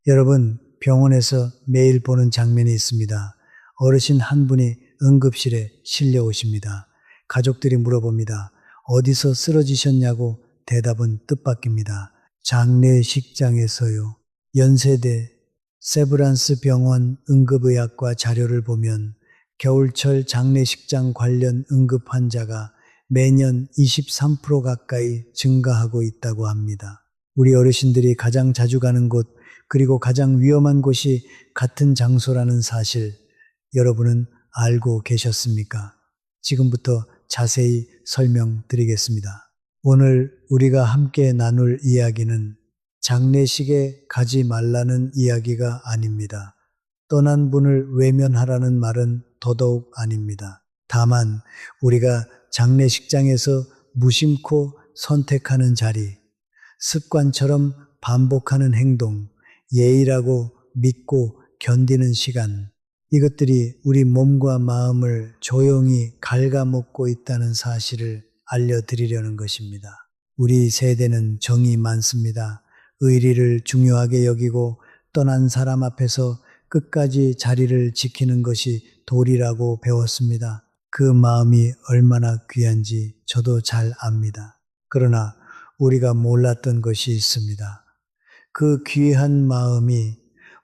여러분, 병원에서 매일 보는 장면이 있습니다. 어르신 한 분이 응급실에 실려 오십니다. 가족들이 물어봅니다. 어디서 쓰러지셨냐고 대답은 뜻밖입니다. 장례식장에서요. 연세대 세브란스 병원 응급의학과 자료를 보면 겨울철 장례식장 관련 응급 환자가 매년 23% 가까이 증가하고 있다고 합니다. 우리 어르신들이 가장 자주 가는 곳, 그리고 가장 위험한 곳이 같은 장소라는 사실, 여러분은 알고 계셨습니까? 지금부터 자세히 설명드리겠습니다. 오늘 우리가 함께 나눌 이야기는 장례식에 가지 말라는 이야기가 아닙니다. 떠난 분을 외면하라는 말은 더더욱 아닙니다. 다만 우리가 장례식장에서 무심코 선택하는 자리, 습관처럼 반복하는 행동, 예의라고 믿고 견디는 시간, 이것들이 우리 몸과 마음을 조용히 갉아먹고 있다는 사실을 알려드리려는 것입니다. 우리 세대는 정이 많습니다. 의리를 중요하게 여기고 떠난 사람 앞에서 끝까지 자리를 지키는 것이 도리라고 배웠습니다. 그 마음이 얼마나 귀한지 저도 잘 압니다. 그러나 우리가 몰랐던 것이 있습니다. 그 귀한 마음이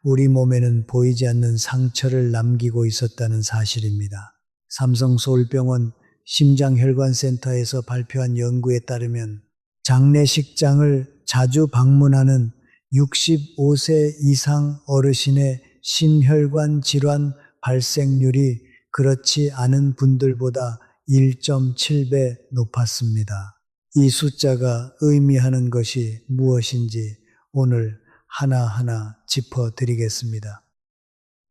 우리 몸에는 보이지 않는 상처를 남기고 있었다는 사실입니다. 삼성서울병원 심장혈관센터에서 발표한 연구에 따르면 장례식장을 자주 방문하는 65세 이상 어르신의 심혈관 질환 발생률이 그렇지 않은 분들보다 1.7배 높았습니다. 이 숫자가 의미하는 것이 무엇인지 오늘 하나하나 짚어드리겠습니다.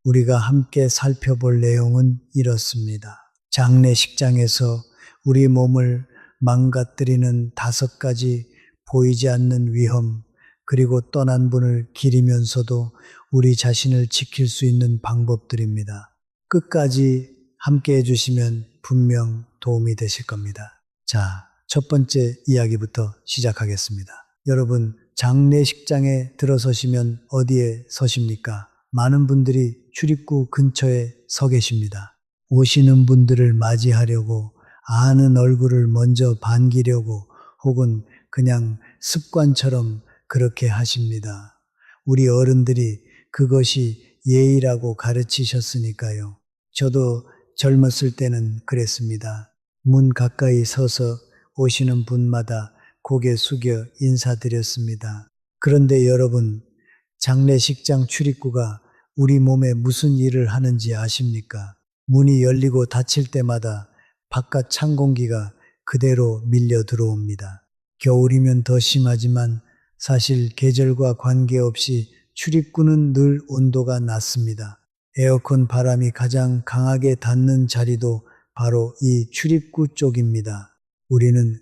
우리가 함께 살펴볼 내용은 이렇습니다. 장례식장에서 우리 몸을 망가뜨리는 5가지 보이지 않는 위험, 그리고 떠난 분을 기리면서도 우리 자신을 지킬 수 있는 방법들입니다. 끝까지 함께 해주시면 분명 도움이 되실 겁니다. 자, 첫 번째 이야기부터 시작하겠습니다. 여러분, 장례식장에 들어서시면 어디에 서십니까? 많은 분들이 출입구 근처에 서 계십니다. 오시는 분들을 맞이하려고, 아는 얼굴을 먼저 반기려고, 혹은 그냥 습관처럼 그렇게 하십니다. 우리 어른들이 그것이 예의라고 가르치셨으니까요. 저도 젊었을 때는 그랬습니다. 문 가까이 서서 오시는 분마다 고개 숙여 인사드렸습니다. 그런데 여러분, 장례식장 출입구가 우리 몸에 무슨 일을 하는지 아십니까? 문이 열리고 닫힐 때마다 바깥 찬 공기가 그대로 밀려 들어옵니다. 겨울이면 더 심하지만 사실 계절과 관계없이 출입구는 늘 온도가 낮습니다. 에어컨 바람이 가장 강하게 닿는 자리도 바로 이 출입구 쪽입니다. 우리는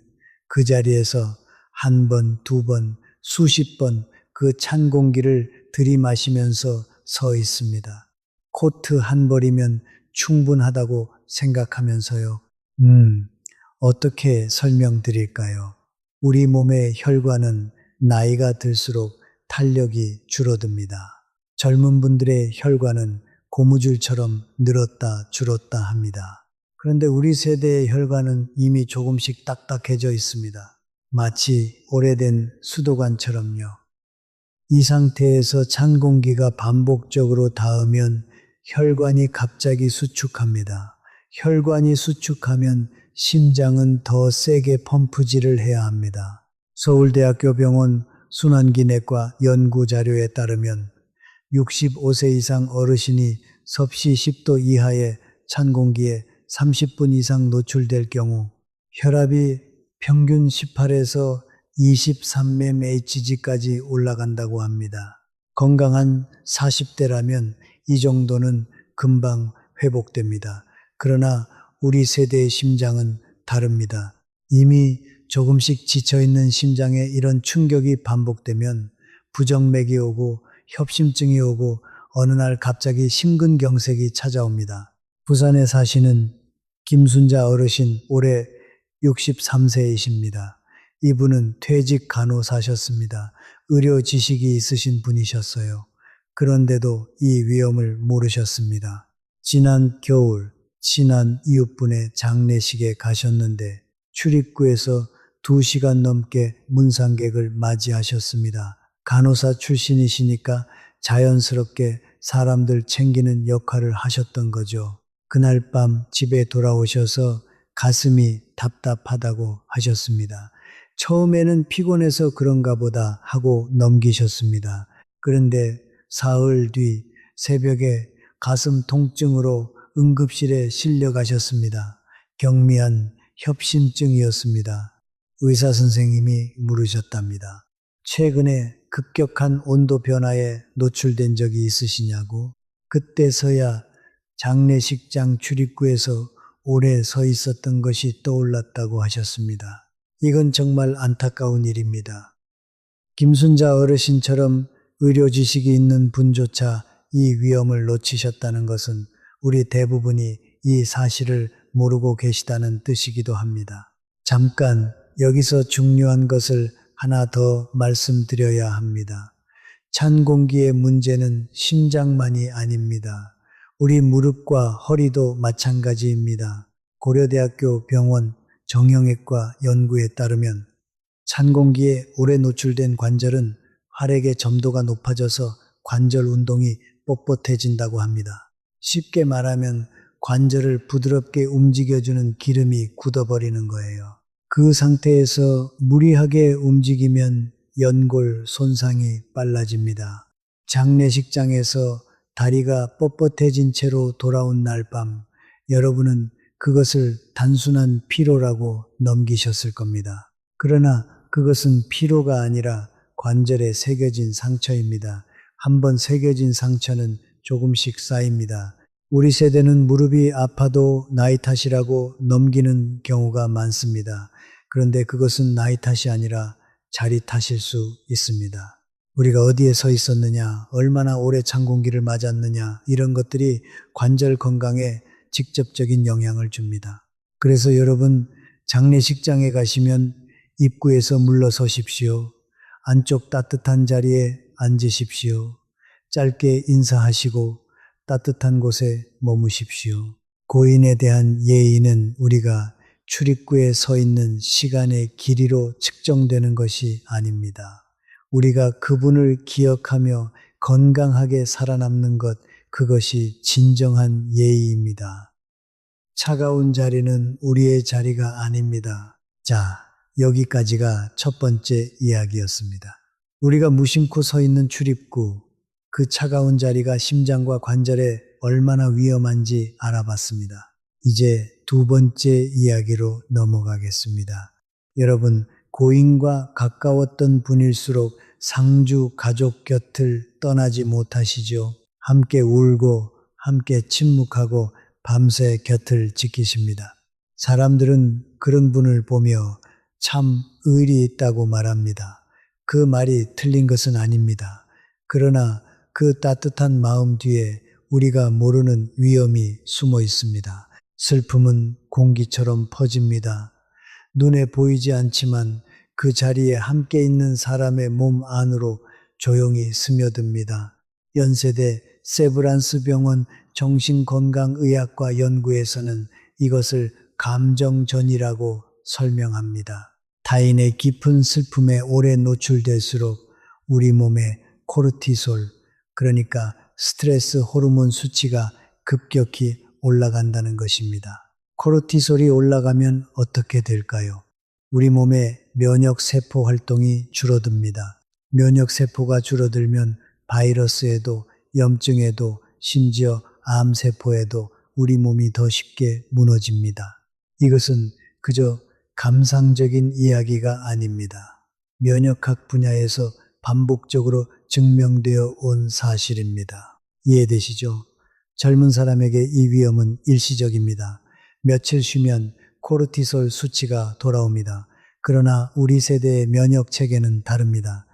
그 자리에서 한 번, 두 번, 수십 번 그 찬 공기를 들이마시면서 서 있습니다. 코트 한 벌이면 충분하다고 생각하면서요. 어떻게 설명드릴까요? 우리 몸의 혈관은 나이가 들수록 탄력이 줄어듭니다. 젊은 분들의 혈관은 고무줄처럼 늘었다 줄었다 합니다. 그런데 우리 세대의 혈관은 이미 조금씩 딱딱해져 있습니다. 마치 오래된 수도관처럼요. 이 상태에서 찬 공기가 반복적으로 닿으면 혈관이 갑자기 수축합니다. 혈관이 수축하면 심장은 더 세게 펌프질을 해야 합니다. 서울대학교 병원 순환기내과 연구 자료에 따르면 65세 이상 어르신이 섭씨 10도 이하의 찬 공기에 30분 이상 노출될 경우 혈압이 평균 18에서 23mmHg까지 올라간다고 합니다. 건강한 40대라면 이 정도는 금방 회복됩니다. 그러나 우리 세대의 심장은 다릅니다. 이미 조금씩 지쳐있는 심장에 이런 충격이 반복되면 부정맥이 오고 협심증이 오고 어느 날 갑자기 심근경색이 찾아옵니다. 부산에 사시는 김순자 어르신 올해 63세이십니다. 이분은 퇴직 간호사셨습니다. 의료 지식이 있으신 분이셨어요. 그런데도 이 위험을 모르셨습니다. 지난 겨울 친한 이웃분의 장례식에 가셨는데 출입구에서 2시간 넘게 문상객을 맞이하셨습니다. 간호사 출신이시니까 자연스럽게 사람들 챙기는 역할을 하셨던 거죠. 그날 밤 집에 돌아오셔서 가슴이 답답하다고 하셨습니다. 처음에는 피곤해서 그런가 보다 하고 넘기셨습니다. 그런데 사흘 뒤 새벽에 가슴 통증으로 응급실에 실려가셨습니다. 경미한 협심증이었습니다. 의사 선생님이 물으셨답니다. 최근에 급격한 온도 변화에 노출된 적이 있으시냐고? 그때서야 장례식장 출입구에서 오래 서 있었던 것이 떠올랐다고 하셨습니다. 이건 정말 안타까운 일입니다. 김순자 어르신처럼 의료 지식이 있는 분조차 이 위험을 놓치셨다는 것은 우리 대부분이 이 사실을 모르고 계시다는 뜻이기도 합니다. 잠깐 여기서 중요한 것을 하나 더 말씀드려야 합니다. 찬 공기의 문제는 심장만이 아닙니다. 우리 무릎과 허리도 마찬가지입니다. 고려대학교 병원 정형외과 연구에 따르면 찬 공기에 오래 노출된 관절은 활액의 점도가 높아져서 관절 운동이 뻣뻣해진다고 합니다. 쉽게 말하면 관절을 부드럽게 움직여주는 기름이 굳어버리는 거예요. 그 상태에서 무리하게 움직이면 연골 손상이 빨라집니다. 장례식장에서 다리가 뻣뻣해진 채로 돌아온 날 밤, 여러분은 그것을 단순한 피로라고 넘기셨을 겁니다. 그러나 그것은 피로가 아니라 관절에 새겨진 상처입니다. 한번 새겨진 상처는 조금씩 쌓입니다. 우리 세대는 무릎이 아파도 나이 탓이라고 넘기는 경우가 많습니다. 그런데 그것은 나이 탓이 아니라 자리 탓일 수 있습니다. 우리가 어디에 서 있었느냐, 얼마나 오래 찬 공기를 맞았느냐, 이런 것들이 관절 건강에 직접적인 영향을 줍니다. 그래서 여러분, 장례식장에 가시면 입구에서 물러서십시오. 안쪽 따뜻한 자리에 앉으십시오. 짧게 인사하시고 따뜻한 곳에 머무십시오. 고인에 대한 예의는 우리가 출입구에 서 있는 시간의 길이로 측정되는 것이 아닙니다. 우리가 그분을 기억하며 건강하게 살아남는 것, 그것이 진정한 예의입니다. 차가운 자리는 우리의 자리가 아닙니다. 자, 여기까지가 첫 번째 이야기였습니다. 우리가 무심코 서 있는 출입구, 그 차가운 자리가 심장과 관절에 얼마나 위험한지 알아봤습니다. 이제 두 번째 이야기로 넘어가겠습니다. 여러분, 고인과 가까웠던 분일수록 상주 가족 곁을 떠나지 못하시죠. 함께 울고 함께 침묵하고 밤새 곁을 지키십니다. 사람들은 그런 분을 보며 참 의리 있다고 말합니다. 그 말이 틀린 것은 아닙니다. 그러나 그 따뜻한 마음 뒤에 우리가 모르는 위험이 숨어 있습니다. 슬픔은 공기처럼 퍼집니다. 눈에 보이지 않지만 그 자리에 함께 있는 사람의 몸 안으로 조용히 스며듭니다. 연세대 세브란스 병원 정신건강의학과 연구에서는 이것을 감정전이라고 설명합니다. 타인의 깊은 슬픔에 오래 노출될수록 우리 몸의 코르티솔, 그러니까 스트레스 호르몬 수치가 급격히 올라간다는 것입니다. 코르티솔이 올라가면 어떻게 될까요? 우리 몸의 면역세포 활동이 줄어듭니다. 면역세포가 줄어들면 바이러스에도 염증에도 심지어 암세포에도 우리 몸이 더 쉽게 무너집니다. 이것은 그저 감상적인 이야기가 아닙니다. 면역학 분야에서 반복적으로 증명되어 온 사실입니다. 이해되시죠? 젊은 사람에게 이 위험은 일시적입니다. 며칠 쉬면 코르티솔 수치가 돌아옵니다. 그러나 우리 세대의 면역 체계는 다릅니다.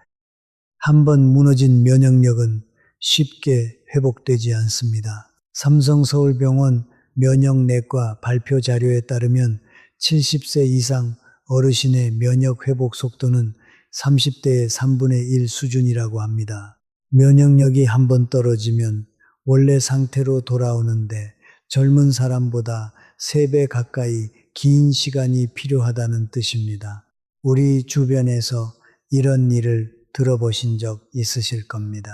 한번 무너진 면역력은 쉽게 회복되지 않습니다. 삼성서울병원 면역내과 발표 자료에 따르면 70세 이상 어르신의 면역 회복 속도는 30대의 3분의 1 수준이라고 합니다. 면역력이 한번 떨어지면 원래 상태로 돌아오는데 젊은 사람보다 3배 가까이 긴 시간이 필요하다는 뜻입니다. 우리 주변에서 이런 일을 들어보신 적 있으실 겁니다.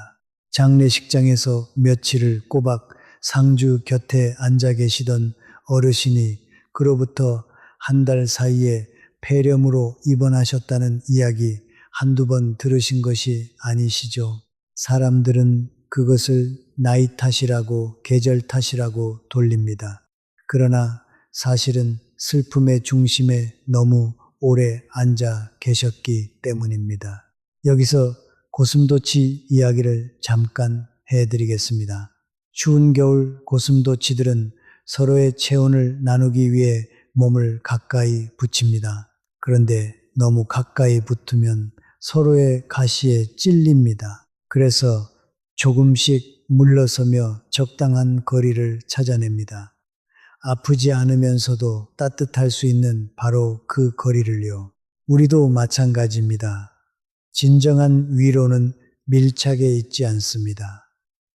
장례식장에서 며칠을 꼬박 상주 곁에 앉아 계시던 어르신이 그로부터 한 달 사이에 폐렴으로 입원하셨다는 이야기 한두 번 들으신 것이 아니시죠? 사람들은 그것을 나이 탓이라고 계절 탓이라고 돌립니다. 그러나 사실은 슬픔의 중심에 너무 오래 앉아 계셨기 때문입니다. 여기서 고슴도치 이야기를 잠깐 해드리겠습니다. 추운 겨울 고슴도치들은 서로의 체온을 나누기 위해 몸을 가까이 붙입니다. 그런데 너무 가까이 붙으면 서로의 가시에 찔립니다. 그래서 조금씩 물러서며 적당한 거리를 찾아냅니다. 아프지 않으면서도 따뜻할 수 있는 바로 그 거리를요. 우리도 마찬가지입니다. 진정한 위로는 밀착에 있지 않습니다.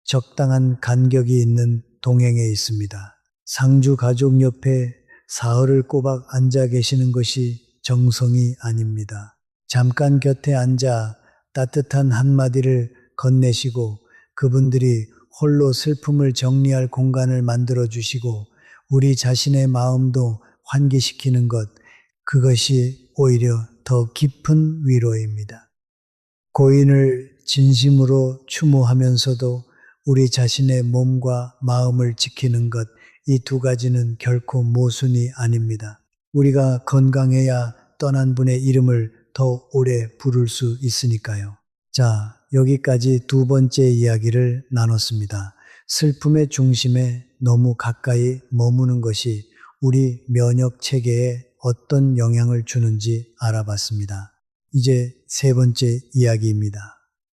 적당한 간격이 있는 동행에 있습니다. 상주 가족 옆에 사흘을 꼬박 앉아 계시는 것이 정성이 아닙니다. 잠깐 곁에 앉아 따뜻한 한마디를 건네시고 그분들이 홀로 슬픔을 정리할 공간을 만들어 주시고 우리 자신의 마음도 환기시키는 것, 그것이 오히려 더 깊은 위로입니다. 고인을 진심으로 추모하면서도 우리 자신의 몸과 마음을 지키는 것, 이 두 가지는 결코 모순이 아닙니다. 우리가 건강해야 떠난 분의 이름을 더 오래 부를 수 있으니까요. 자, 여기까지 두 번째 이야기를 나눴습니다. 슬픔의 중심에 너무 가까이 머무는 것이 우리 면역 체계에 어떤 영향을 주는지 알아봤습니다. 이제 세 번째 이야기입니다.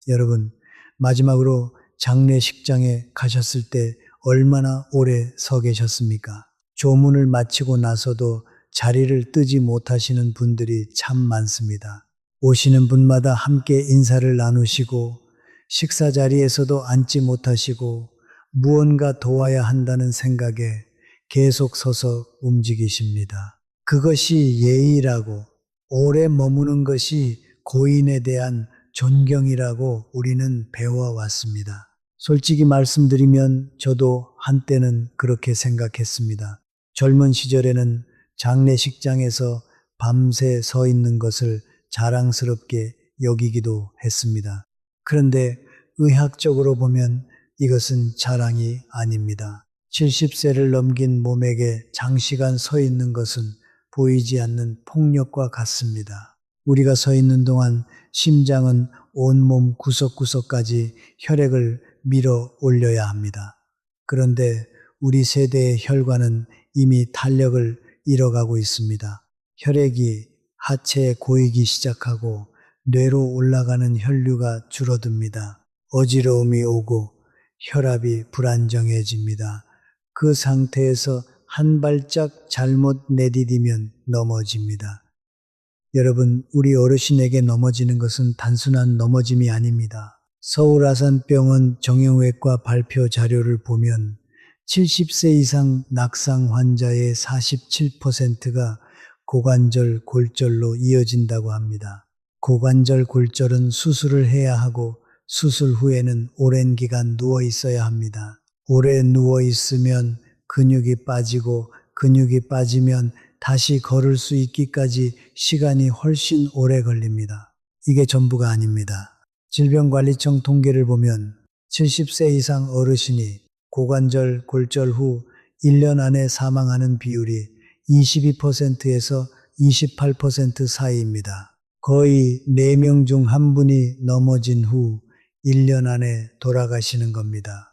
여러분, 마지막으로 장례식장에 가셨을 때 얼마나 오래 서 계셨습니까? 조문을 마치고 나서도 자리를 뜨지 못하시는 분들이 참 많습니다. 오시는 분마다 함께 인사를 나누시고 식사 자리에서도 앉지 못하시고 무언가 도와야 한다는 생각에 계속 서서 움직이십니다. 그것이 예의라고, 오래 머무는 것이 고인에 대한 존경이라고 우리는 배워왔습니다. 솔직히 말씀드리면 저도 한때는 그렇게 생각했습니다. 젊은 시절에는 장례식장에서 밤새 서 있는 것을 자랑스럽게 여기기도 했습니다. 그런데 의학적으로 보면 이것은 자랑이 아닙니다. 70세를 넘긴 몸에게 장시간 서 있는 것은 보이지 않는 폭력과 같습니다. 우리가 서 있는 동안 심장은 온몸 구석구석까지 혈액을 밀어 올려야 합니다. 그런데 우리 세대의 혈관은 이미 탄력을 잃어가고 있습니다. 혈액이 하체에 고이기 시작하고 뇌로 올라가는 혈류가 줄어듭니다. 어지러움이 오고 혈압이 불안정해집니다. 그 상태에서 한 발짝 잘못 내디디면 넘어집니다. 여러분, 우리 어르신에게 넘어지는 것은 단순한 넘어짐이 아닙니다. 서울아산병원 정형외과 발표 자료를 보면 70세 이상 낙상 환자의 47%가 고관절 골절로 이어진다고 합니다. 고관절 골절은 수술을 해야 하고 수술 후에는 오랜 기간 누워 있어야 합니다. 오래 누워 있으면 근육이 빠지고 근육이 빠지면 다시 걸을 수 있기까지 시간이 훨씬 오래 걸립니다. 이게 전부가 아닙니다. 질병관리청 통계를 보면 70세 이상 어르신이 고관절 골절 후 1년 안에 사망하는 비율이 22%에서 28% 사이입니다. 거의 4명 중 1분이 넘어진 후 1년 안에 돌아가시는 겁니다.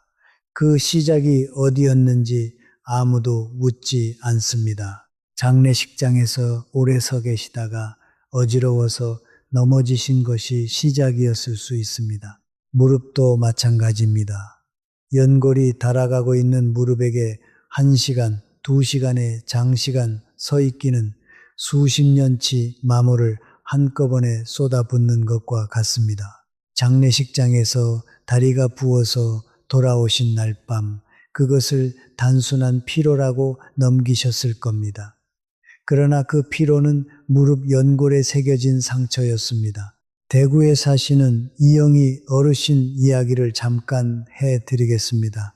그 시작이 어디였는지 아무도 묻지 않습니다. 장례식장에서 오래 서 계시다가 어지러워서 넘어지신 것이 시작이었을 수 있습니다. 무릎도 마찬가지입니다. 연골이 달아가고 있는 무릎에게 1시간, 2시간의 장시간 서 있기는 수십 년치 마모를 한꺼번에 쏟아붓는 것과 같습니다. 장례식장에서 다리가 부어서 돌아오신 날 밤, 그것을 단순한 피로라고 넘기셨을 겁니다. 그러나 그 피로는 무릎 연골에 새겨진 상처였습니다. 대구에 사시는 이영희 어르신 이야기를 잠깐 해드리겠습니다.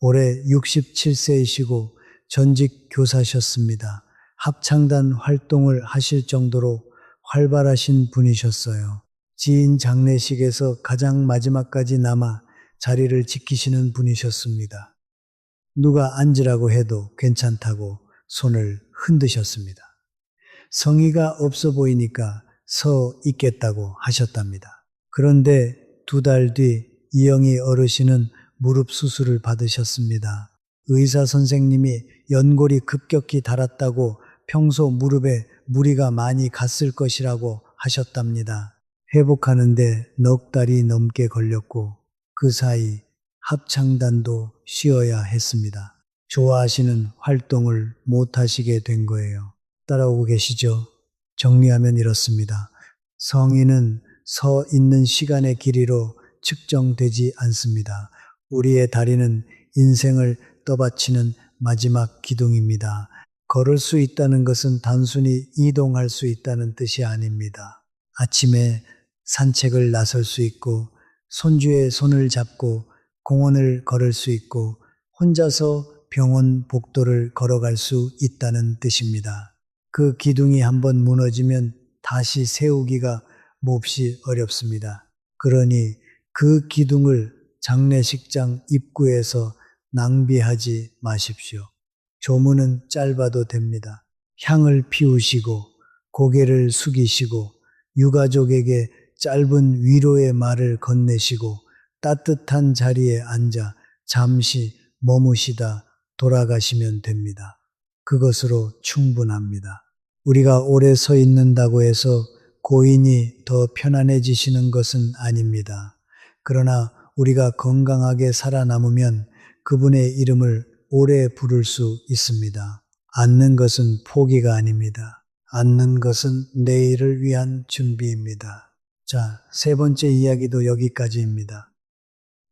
올해 67세이시고 전직 교사셨습니다. 합창단 활동을 하실 정도로 활발하신 분이셨어요. 지인 장례식에서 가장 마지막까지 남아 자리를 지키시는 분이셨습니다. 누가 앉으라고 해도 괜찮다고 손을 흔드셨습니다. 성의가 없어 보이니까 서 있겠다고 하셨답니다. 그런데 2달 뒤 이영희 어르신은 무릎 수술을 받으셨습니다. 의사 선생님이 연골이 급격히 닳았다고 평소 무릎에 무리가 많이 갔을 것이라고 하셨답니다. 회복하는데 넉 달이 넘게 걸렸고 그 사이 합창단도 쉬어야 했습니다. 좋아하시는 활동을 못 하시게 된 거예요. 따라오고 계시죠? 정리하면 이렇습니다. 성의는 서 있는 시간의 길이로 측정되지 않습니다. 우리의 다리는 인생을 떠받치는 마지막 기둥입니다. 걸을 수 있다는 것은 단순히 이동할 수 있다는 뜻이 아닙니다. 아침에 산책을 나설 수 있고 손주의 손을 잡고 공원을 걸을 수 있고 혼자서 병원 복도를 걸어갈 수 있다는 뜻입니다. 그 기둥이 한번 무너지면 다시 세우기가 몹시 어렵습니다. 그러니 그 기둥을 장례식장 입구에서 낭비하지 마십시오. 조문은 짧아도 됩니다. 향을 피우시고 고개를 숙이시고 유가족에게 짧은 위로의 말을 건네시고 따뜻한 자리에 앉아 잠시 머무시다 돌아가시면 됩니다. 그것으로 충분합니다. 우리가 오래 서 있는다고 해서 고인이 더 편안해지시는 것은 아닙니다. 그러나 우리가 건강하게 살아남으면 그분의 이름을 오래 부를 수 있습니다. 앉는 것은 포기가 아닙니다. 앉는 것은 내일을 위한 준비입니다. 자, 3번째 이야기도 여기까지입니다.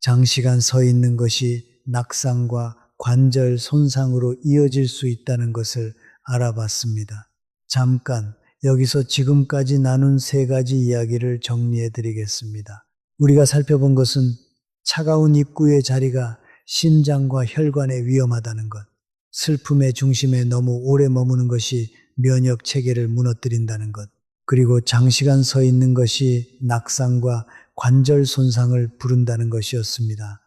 장시간 서 있는 것이 낙상과 관절 손상으로 이어질 수 있다는 것을 알아봤습니다. 잠깐 여기서 지금까지 나눈 3가지 이야기를 정리해 드리겠습니다. 우리가 살펴본 것은 차가운 입구의 자리가 심장과 혈관에 위험하다는 것, 슬픔의 중심에 너무 오래 머무는 것이 면역 체계를 무너뜨린다는 것, 그리고 장시간 서 있는 것이 낙상과 관절 손상을 부른다는 것이었습니다.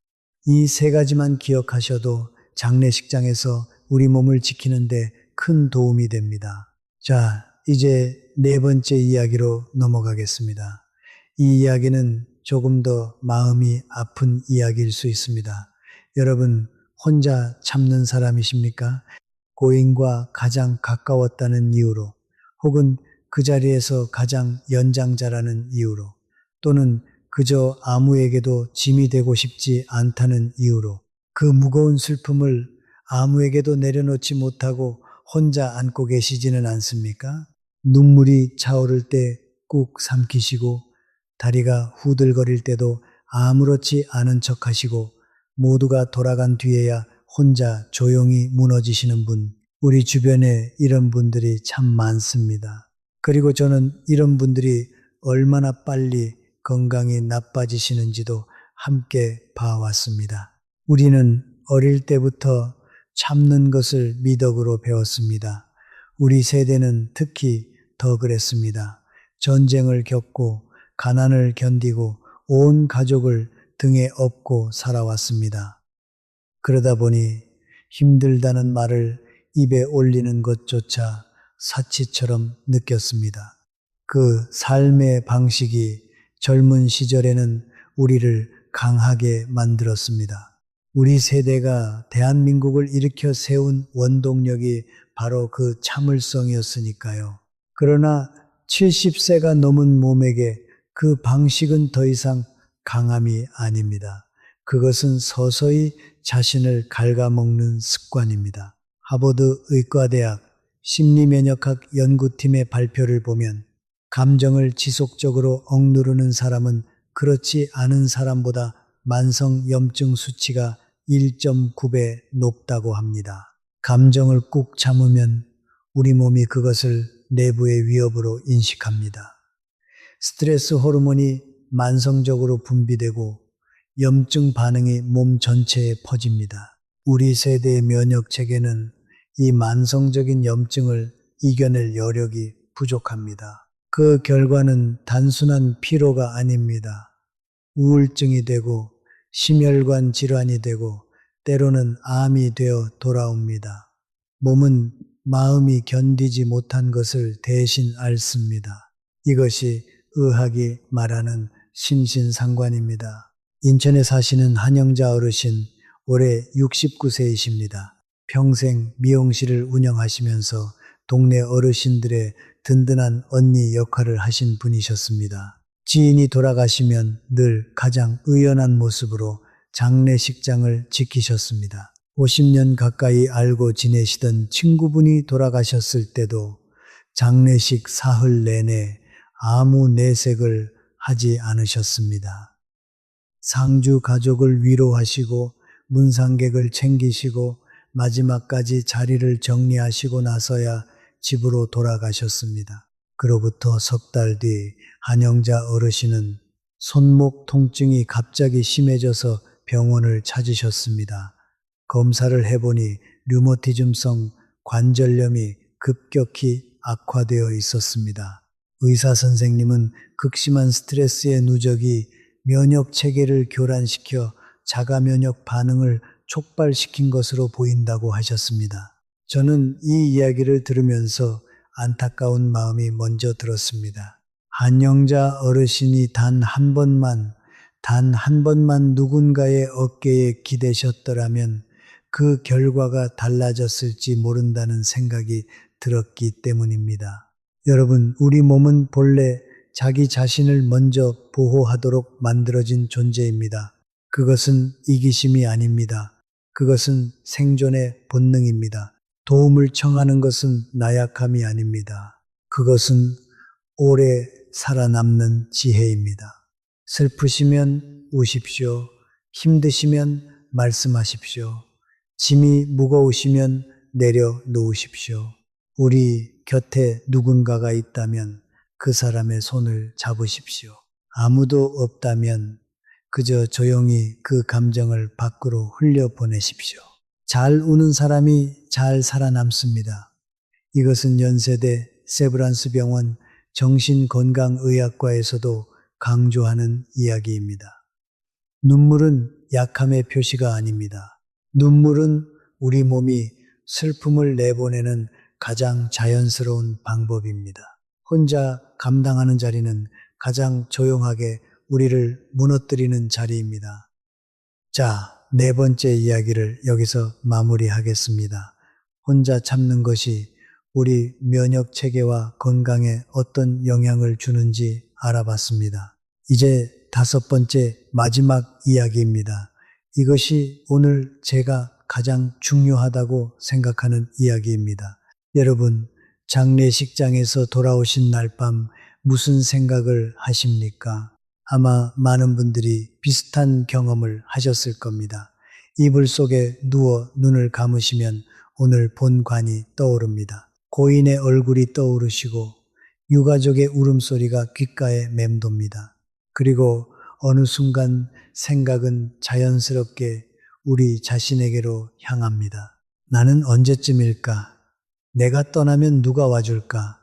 이 3가지만 기억하셔도 장례식장에서 우리 몸을 지키는데 큰 도움이 됩니다. 자, 이제 4번째 이야기로 넘어가겠습니다. 이 이야기는 조금 더 마음이 아픈 이야기일 수 있습니다. 여러분, 혼자 참는 사람이십니까? 고인과 가장 가까웠다는 이유로, 혹은 그 자리에서 가장 연장자라는 이유로, 또는 그저 아무에게도 짐이 되고 싶지 않다는 이유로 그 무거운 슬픔을 아무에게도 내려놓지 못하고 혼자 안고 계시지는 않습니까? 눈물이 차오를 때 꾹 삼키시고 다리가 후들거릴 때도 아무렇지 않은 척 하시고 모두가 돌아간 뒤에야 혼자 조용히 무너지시는 분, 우리 주변에 이런 분들이 참 많습니다. 그리고 저는 이런 분들이 얼마나 빨리 건강이 나빠지시는지도 함께 봐왔습니다. 우리는 어릴 때부터 참는 것을 미덕으로 배웠습니다. 우리 세대는 특히 더 그랬습니다. 전쟁을 겪고 가난을 견디고 온 가족을 등에 업고 살아왔습니다. 그러다 보니 힘들다는 말을 입에 올리는 것조차 사치처럼 느꼈습니다. 그 삶의 방식이 젊은 시절에는 우리를 강하게 만들었습니다. 우리 세대가 대한민국을 일으켜 세운 원동력이 바로 그 참을성이었으니까요. 그러나 70세가 넘은 몸에게 그 방식은 더 이상 강함이 아닙니다. 그것은 서서히 자신을 갉아먹는 습관입니다. 하버드 의과대학 심리면역학 연구팀의 발표를 보면 감정을 지속적으로 억누르는 사람은 그렇지 않은 사람보다 만성 염증 수치가 1.9배 높다고 합니다. 감정을 꾹 참으면 우리 몸이 그것을 내부의 위협으로 인식합니다. 스트레스 호르몬이 만성적으로 분비되고 염증 반응이 몸 전체에 퍼집니다. 우리 세대의 면역 체계는 이 만성적인 염증을 이겨낼 여력이 부족합니다. 그 결과는 단순한 피로가 아닙니다. 우울증이 되고 심혈관 질환이 되고 때로는 암이 되어 돌아옵니다. 몸은 마음이 견디지 못한 것을 대신 앓습니다. 이것이 의학이 말하는 심신상관입니다. 인천에 사시는 한영자 어르신, 올해 69세이십니다. 평생 미용실을 운영하시면서 동네 어르신들의 든든한 언니 역할을 하신 분이셨습니다. 지인이 돌아가시면 늘 가장 의연한 모습으로 장례식장을 지키셨습니다. 50년 가까이 알고 지내시던 친구분이 돌아가셨을 때도 장례식 사흘 내내 아무 내색을 하지 않으셨습니다. 상주 가족을 위로하시고 문상객을 챙기시고 마지막까지 자리를 정리하시고 나서야 집으로 돌아가셨습니다. 그로부터 석 달 뒤 한영자 어르신은 손목 통증이 갑자기 심해져서 병원을 찾으셨습니다. 검사를 해보니 류머티즘성 관절염이 급격히 악화되어 있었습니다. 의사 선생님은 극심한 스트레스의 누적이 면역 체계를 교란시켜 자가 면역 반응을 촉발시킨 것으로 보인다고 하셨습니다. 저는 이 이야기를 들으면서 안타까운 마음이 먼저 들었습니다. 한영자 어르신이 단 한 번만 누군가의 어깨에 기대셨더라면 그 결과가 달라졌을지 모른다는 생각이 들었기 때문입니다. 여러분, 우리 몸은 본래 자기 자신을 먼저 보호하도록 만들어진 존재입니다. 그것은 이기심이 아닙니다. 그것은 생존의 본능입니다. 도움을 청하는 것은 나약함이 아닙니다. 그것은 오래 살아남는 지혜입니다. 슬프시면 우십시오. 힘드시면 말씀하십시오. 짐이 무거우시면 내려놓으십시오. 우리 곁에 누군가가 있다면 그 사람의 손을 잡으십시오. 아무도 없다면 그저 조용히 그 감정을 밖으로 흘려보내십시오. 잘 우는 사람이 잘 살아남습니다. 이것은 연세대 세브란스 병원 정신건강의학과에서도 강조하는 이야기입니다. 눈물은 약함의 표시가 아닙니다. 눈물은 우리 몸이 슬픔을 내보내는 가장 자연스러운 방법입니다. 혼자 감당하는 자리는 가장 조용하게 우리를 무너뜨리는 자리입니다. 자, 네 번째 이야기를 여기서 마무리하겠습니다. 혼자 참는 것이 우리 면역 체계와 건강에 어떤 영향을 주는지 알아봤습니다. 이제 다섯 번째 마지막 이야기입니다. 이것이 오늘 제가 가장 중요하다고 생각하는 이야기입니다. 여러분, 장례식장에서 돌아오신 날 밤 무슨 생각을 하십니까? 아마 많은 분들이 비슷한 경험을 하셨을 겁니다. 이불 속에 누워 눈을 감으시면 오늘 본관이 떠오릅니다. 고인의 얼굴이 떠오르시고 유가족의 울음소리가 귓가에 맴돕니다. 그리고 어느 순간 생각은 자연스럽게 우리 자신에게로 향합니다. 나는 언제쯤일까? 내가 떠나면 누가 와줄까?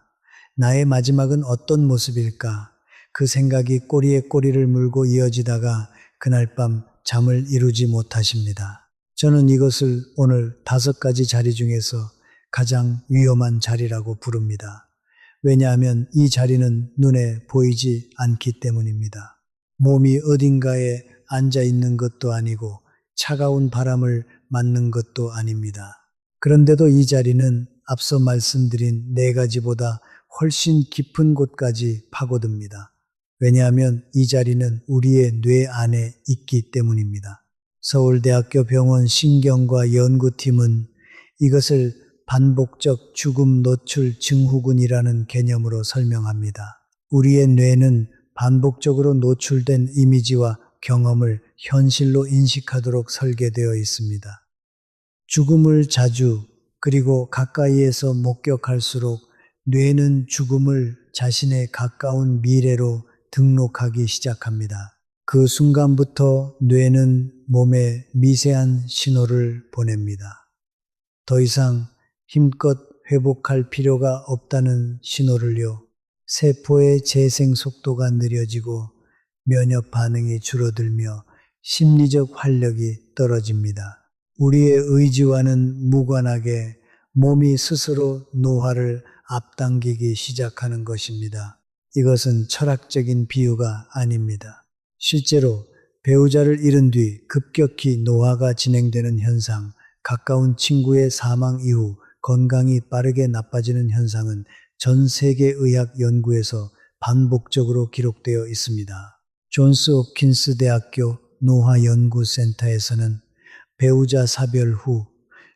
나의 마지막은 어떤 모습일까? 그 생각이 꼬리에 꼬리를 물고 이어지다가 그날 밤 잠을 이루지 못하십니다. 저는 이것을 오늘 5가지 자리 중에서 가장 위험한 자리라고 부릅니다. 왜냐하면 이 자리는 눈에 보이지 않기 때문입니다. 몸이 어딘가에 앉아 있는 것도 아니고 차가운 바람을 맞는 것도 아닙니다. 그런데도 이 자리는 앞서 말씀드린 4가지보다 훨씬 깊은 곳까지 파고듭니다. 왜냐하면 이 자리는 우리의 뇌 안에 있기 때문입니다. 서울대학교 병원 신경과 연구팀은 이것을 반복적 죽음 노출 증후군이라는 개념으로 설명합니다. 우리의 뇌는 반복적으로 노출된 이미지와 경험을 현실로 인식하도록 설계되어 있습니다. 죽음을 자주 그리고 가까이에서 목격할수록 뇌는 죽음을 자신의 가까운 미래로 등록하기 시작합니다. 그 순간부터 뇌는 몸에 미세한 신호를 보냅니다. 더 이상 힘껏 회복할 필요가 없다는 신호를요. 세포의 재생 속도가 느려지고 면역 반응이 줄어들며 심리적 활력이 떨어집니다. 우리의 의지와는 무관하게 몸이 스스로 노화를 앞당기기 시작하는 것입니다. 이것은 철학적인 비유가 아닙니다. 실제로 배우자를 잃은 뒤 급격히 노화가 진행되는 현상, 가까운 친구의 사망 이후 건강이 빠르게 나빠지는 현상은 전 세계 의학 연구에서 반복적으로 기록되어 있습니다. 존스 홉킨스 대학교 노화연구센터에서는 배우자 사별 후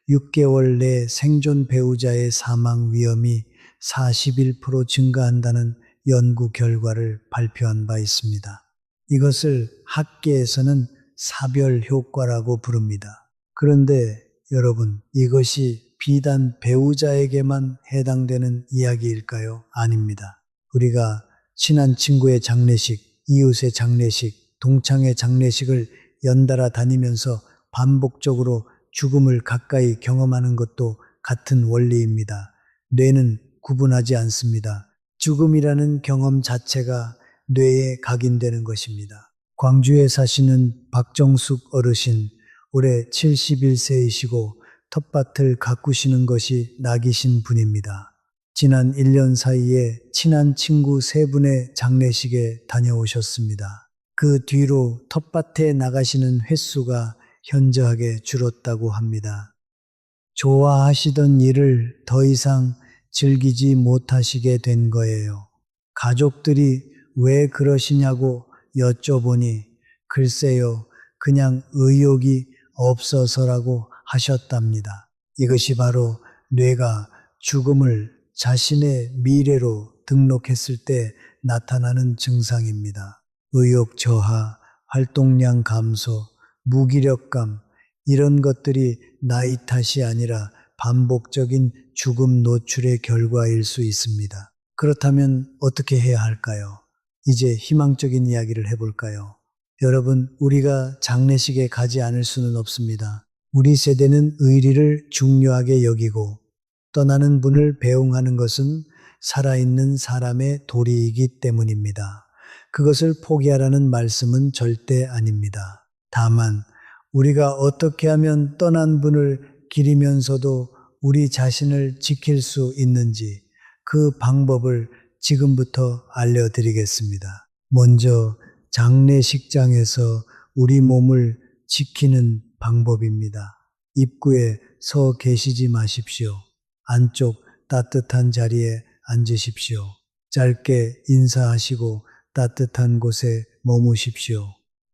6개월 내 생존 배우자의 사망 위험이 41% 증가한다는 연구 결과를 발표한 바 있습니다. 이것을 학계에서는 사별 효과라고 부릅니다. 그런데 여러분, 이것이 비단 배우자에게만 해당되는 이야기일까요? 아닙니다. 우리가 친한 친구의 장례식, 이웃의 장례식, 동창의 장례식을 연달아 다니면서 반복적으로 죽음을 가까이 경험하는 것도 같은 원리입니다. 뇌는 구분하지 않습니다. 죽음이라는 경험 자체가 뇌에 각인되는 것입니다. 광주에 사시는 박정숙 어르신, 올해 71세이시고 텃밭을 가꾸시는 것이 낙이신 분입니다. 지난 1년 사이에 친한 친구 3분의 장례식에 다녀오셨습니다. 그 뒤로 텃밭에 나가시는 횟수가 현저하게 줄었다고 합니다. 좋아하시던 일을 더 이상 즐기지 못하시게 된 거예요. 가족들이 왜 그러시냐고 여쭤보니 글쎄요, 그냥 의욕이 없어서라고 하셨답니다. 이것이 바로 뇌가 죽음을 자신의 미래로 등록했을 때 나타나는 증상입니다. 의욕 저하, 활동량 감소, 무기력감, 이런 것들이 나이 탓이 아니라 반복적인 죽음 노출의 결과일 수 있습니다. 그렇다면 어떻게 해야 할까요? 이제 희망적인 이야기를 해볼까요? 여러분, 우리가 장례식에 가지 않을 수는 없습니다. 우리 세대는 의리를 중요하게 여기고 떠나는 분을 배웅하는 것은 살아있는 사람의 도리이기 때문입니다. 그것을 포기하라는 말씀은 절대 아닙니다. 다만 우리가 어떻게 하면 떠난 분을 기리면서도 우리 자신을 지킬 수 있는지 그 방법을 지금부터 알려드리겠습니다. 먼저 장례식장에서 우리 몸을 지키는 방법입니다. 입구에 서 계시지 마십시오. 안쪽 따뜻한 자리에 앉으십시오. 짧게 인사하시고 따뜻한 곳에 머무십시오.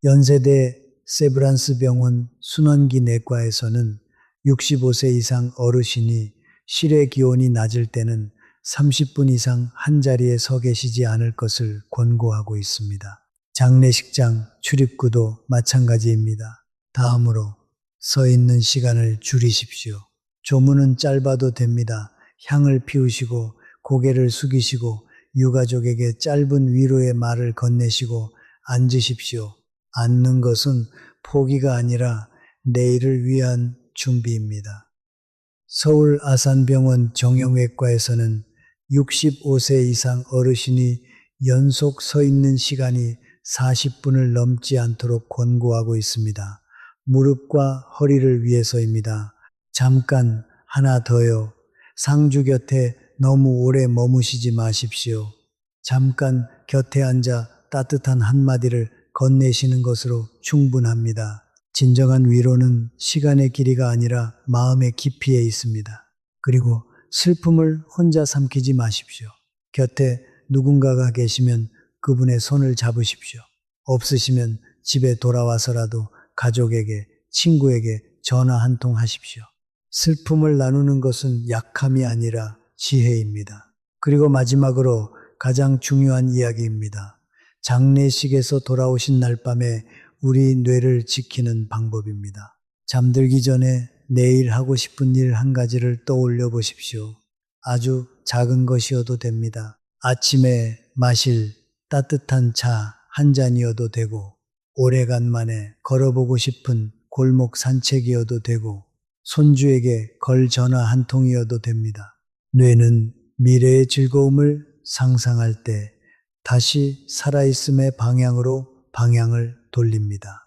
연세대 세브란스 병원 순환기 내과에서는 65세 이상 어르신이 실외 기온이 낮을 때는 30분 이상 한 자리에 서 계시지 않을 것을 권고하고 있습니다. 장례식장 출입구도 마찬가지입니다. 다음으로 서 있는 시간을 줄이십시오. 조문은 짧아도 됩니다. 향을 피우시고 고개를 숙이시고 유가족에게 짧은 위로의 말을 건네시고 앉으십시오. 앉는 것은 포기가 아니라 내일을 위한 준비입니다. 서울 아산병원 정형외과에서는 65세 이상 어르신이 연속 서 있는 시간이 40분을 넘지 않도록 권고하고 있습니다. 무릎과 허리를 위해서입니다. 잠깐 하나 더요. 상주 곁에 너무 오래 머무시지 마십시오. 잠깐 곁에 앉아 따뜻한 한마디를 건네시는 것으로 충분합니다. 진정한 위로는 시간의 길이가 아니라 마음의 깊이에 있습니다. 그리고 슬픔을 혼자 삼키지 마십시오. 곁에 누군가가 계시면 그분의 손을 잡으십시오. 없으시면 집에 돌아와서라도 가족에게, 친구에게 전화 한 통 하십시오. 슬픔을 나누는 것은 약함이 아니라 지혜입니다. 그리고 마지막으로 가장 중요한 이야기입니다. 장례식에서 돌아오신 날 밤에 우리 뇌를 지키는 방법입니다. 잠들기 전에 내일 하고 싶은 일 한 가지를 떠올려 보십시오. 아주 작은 것이어도 됩니다. 아침에 마실 따뜻한 차 한 잔이어도 되고, 오래간만에 걸어보고 싶은 골목 산책이어도 되고, 손주에게 걸 전화 한 통이어도 됩니다. 뇌는 미래의 즐거움을 상상할 때 다시 살아있음의 방향으로 방향을 돌립니다.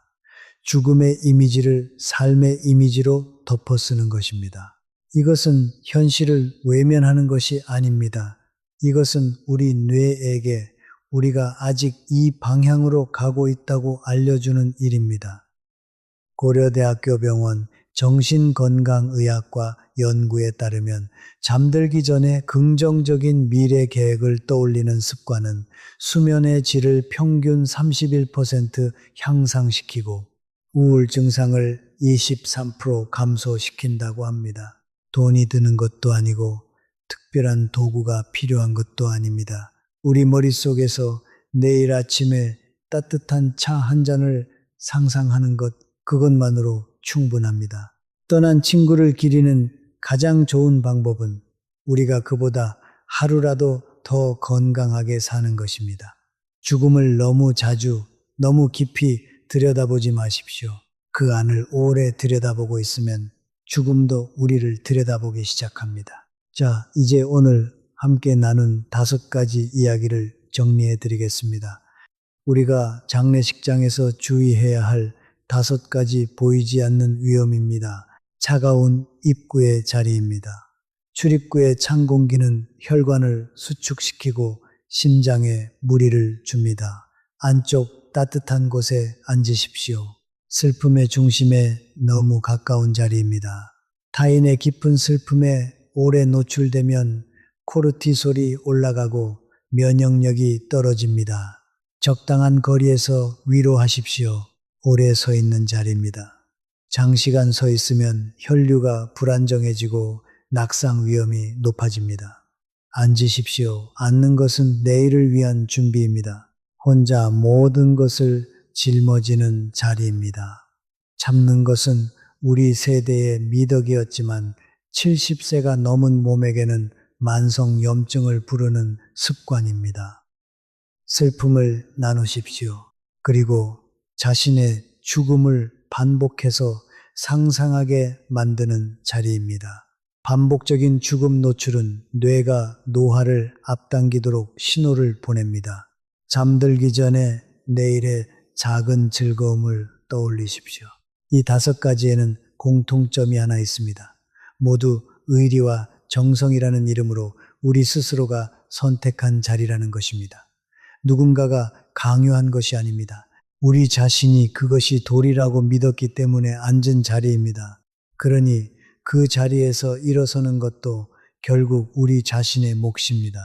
죽음의 이미지를 삶의 이미지로 덮어 쓰는 것입니다. 이것은 현실을 외면하는 것이 아닙니다. 이것은 우리 뇌에게 우리가 아직 이 방향으로 가고 있다고 알려주는 일입니다. 고려대학교 병원 정신건강의학과 연구에 따르면 잠들기 전에 긍정적인 미래 계획을 떠올리는 습관은 수면의 질을 평균 31% 향상시키고 우울 증상을 23% 감소시킨다고 합니다. 돈이 드는 것도 아니고 특별한 도구가 필요한 것도 아닙니다. 우리 머릿속에서 내일 아침에 따뜻한 차 한 잔을 상상하는 것, 그것만으로 충분합니다. 떠난 친구를 기리는 가장 좋은 방법은 우리가 그보다 하루라도 더 건강하게 사는 것입니다. 죽음을 너무 자주, 너무 깊이 들여다보지 마십시오. 그 안을 오래 들여다보고 있으면 죽음도 우리를 들여다보기 시작합니다. 자, 이제 오늘 함께 나눈 5가지 이야기를 정리해 드리겠습니다. 우리가 장례식장에서 주의해야 할 5가지 보이지 않는 위험입니다. 차가운 입구의 자리입니다. 출입구의 찬 공기는 혈관을 수축시키고 심장에 무리를 줍니다. 안쪽 따뜻한 곳에 앉으십시오. 슬픔의 중심에 너무 가까운 자리입니다. 타인의 깊은 슬픔에 오래 노출되면 코르티솔이 올라가고 면역력이 떨어집니다. 적당한 거리에서 위로하십시오. 오래 서 있는 자리입니다. 장시간 서 있으면 혈류가 불안정해지고 낙상 위험이 높아집니다. 앉으십시오. 앉는 것은 내일을 위한 준비입니다. 혼자 모든 것을 짊어지는 자리입니다. 참는 것은 우리 세대의 미덕이었지만 70세가 넘은 몸에게는 만성 염증을 부르는 습관입니다. 슬픔을 나누십시오. 그리고 자신의 죽음을 반복해서 상상하게 만드는 자리입니다. 반복적인 죽음 노출은 뇌가 노화를 앞당기도록 신호를 보냅니다. 잠들기 전에 내일의 작은 즐거움을 떠올리십시오. 이 5가지에는 공통점이 하나 있습니다. 모두 의리와 정성이라는 이름으로 우리 스스로가 선택한 자리라는 것입니다. 누군가가 강요한 것이 아닙니다. 우리 자신이 그것이 도리라고 믿었기 때문에 앉은 자리입니다. 그러니 그 자리에서 일어서는 것도 결국 우리 자신의 몫입니다.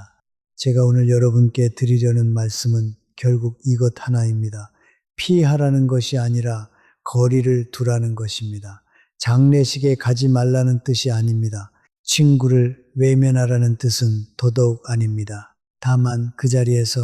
제가 오늘 여러분께 드리려는 말씀은 결국 이것 하나입니다. 피하라는 것이 아니라 거리를 두라는 것입니다. 장례식에 가지 말라는 뜻이 아닙니다. 친구를 외면하라는 뜻은 더더욱 아닙니다. 다만 그 자리에서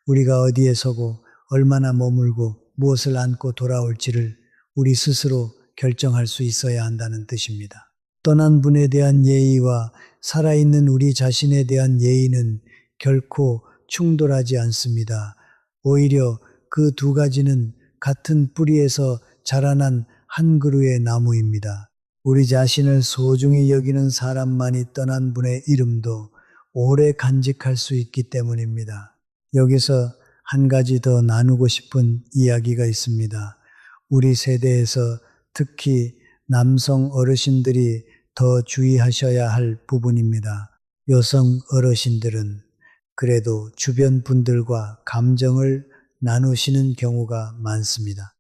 우리가 어디에 서고 얼마나 머물고 무엇을 안고 돌아올지를 우리 스스로 결정할 수 있어야 한다는 뜻입니다. 떠난 분에 대한 예의와 살아있는 우리 자신에 대한 예의는 결코 충돌하지 않습니다. 오히려 그 2가지는 같은 뿌리에서 자라난 한 그루의 나무입니다. 우리 자신을 소중히 여기는 사람만이 떠난 분의 이름도 오래 간직할 수 있기 때문입니다. 여기서 한 가지 더 나누고 싶은 이야기가 있습니다. 우리 세대에서 특히 남성 어르신들이 더 주의하셔야 할 부분입니다. 여성 어르신들은 그래도 주변 분들과 감정을 나누시는 경우가 많습니다.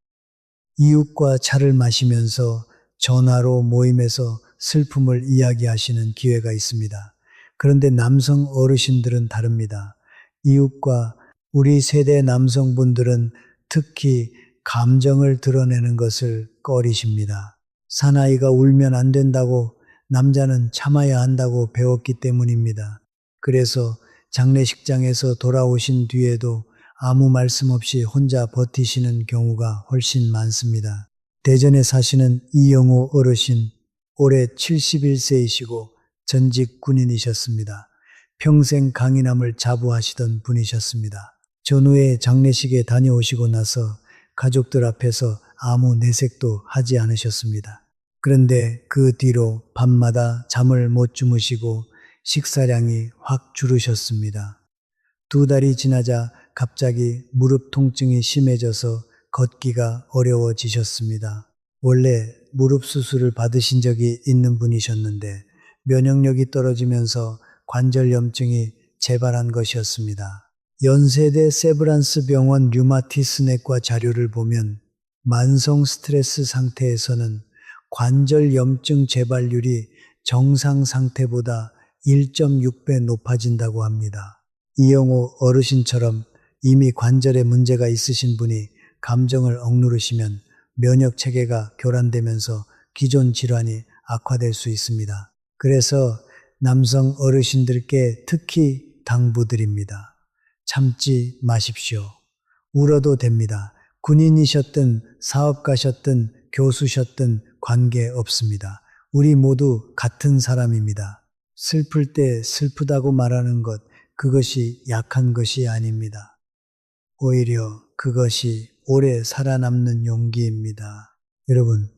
이웃과 차를 마시면서 전화로 모임에서 슬픔을 이야기하시는 기회가 있습니다. 그런데 남성 어르신들은 다릅니다. 이웃과 우리 세대 남성분들은 특히 감정을 드러내는 것을 꺼리십니다. 사나이가 울면 안 된다고, 남자는 참아야 한다고 배웠기 때문입니다. 그래서 장례식장에서 돌아오신 뒤에도 아무 말씀 없이 혼자 버티시는 경우가 훨씬 많습니다. 대전에 사시는 이영호 어르신, 올해 71세이시고 전직 군인이셨습니다. 평생 강인함을 자부하시던 분이셨습니다. 전후에 장례식에 다녀오시고 나서 가족들 앞에서 아무 내색도 하지 않으셨습니다. 그런데 그 뒤로 밤마다 잠을 못 주무시고 식사량이 확 줄으셨습니다. 2달이 지나자 갑자기 무릎 통증이 심해져서 걷기가 어려워지셨습니다. 원래 무릎 수술을 받으신 적이 있는 분이셨는데 면역력이 떨어지면서 관절염증이 재발한 것이었습니다. 연세대 세브란스 병원 류마티스내과 자료를 보면 만성 스트레스 상태에서는 관절염증 재발률이 정상 상태보다 1.6배 높아진다고 합니다. 이영호 어르신처럼 이미 관절에 문제가 있으신 분이 감정을 억누르시면 면역 체계가 교란되면서 기존 질환이 악화될 수 있습니다. 그래서 남성 어르신들께 특히 당부드립니다. 참지 마십시오. 울어도 됩니다. 군인이셨든 사업가셨든 교수셨든 관계없습니다. 우리 모두 같은 사람입니다. 슬플 때 슬프다고 말하는 것, 그것이 약한 것이 아닙니다. 오히려 그것이 오래 살아남는 용기입니다. 여러분,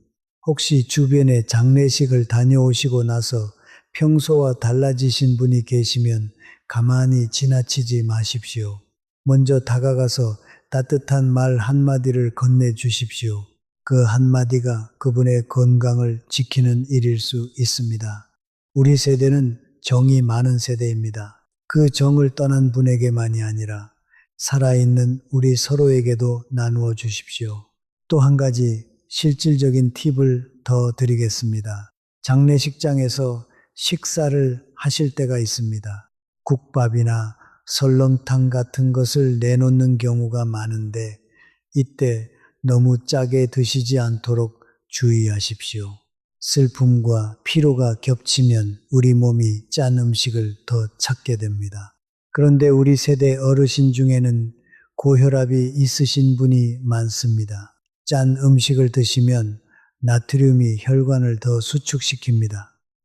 혹시 주변에 장례식을 다녀오시고 나서 평소와 달라지신 분이 계시면 가만히 지나치지 마십시오. 먼저 다가가서 따뜻한 말 한마디를 건네주십시오. 그 한마디가 그분의 건강을 지키는 일일 수 있습니다. 우리 세대는 정이 많은 세대입니다. 그 정을 떠난 분에게만이 아니라 살아있는 우리 서로에게도 나누어 주십시오. 또 한 가지 실질적인 팁을 더 드리겠습니다. 장례식장에서 식사를 하실 때가 있습니다. 국밥이나 설렁탕 같은 것을 내놓는 경우가 많은데 이때 너무 짜게 드시지 않도록 주의하십시오. 슬픔과 피로가 겹치면 우리 몸이 짠 음식을 더 찾게 됩니다. 그런데 우리 세대 어르신 중에는 고혈압이 있으신 분이 많습니다. 짠 음식을 드시면 나트륨이 혈관을 더 수축시킵니다.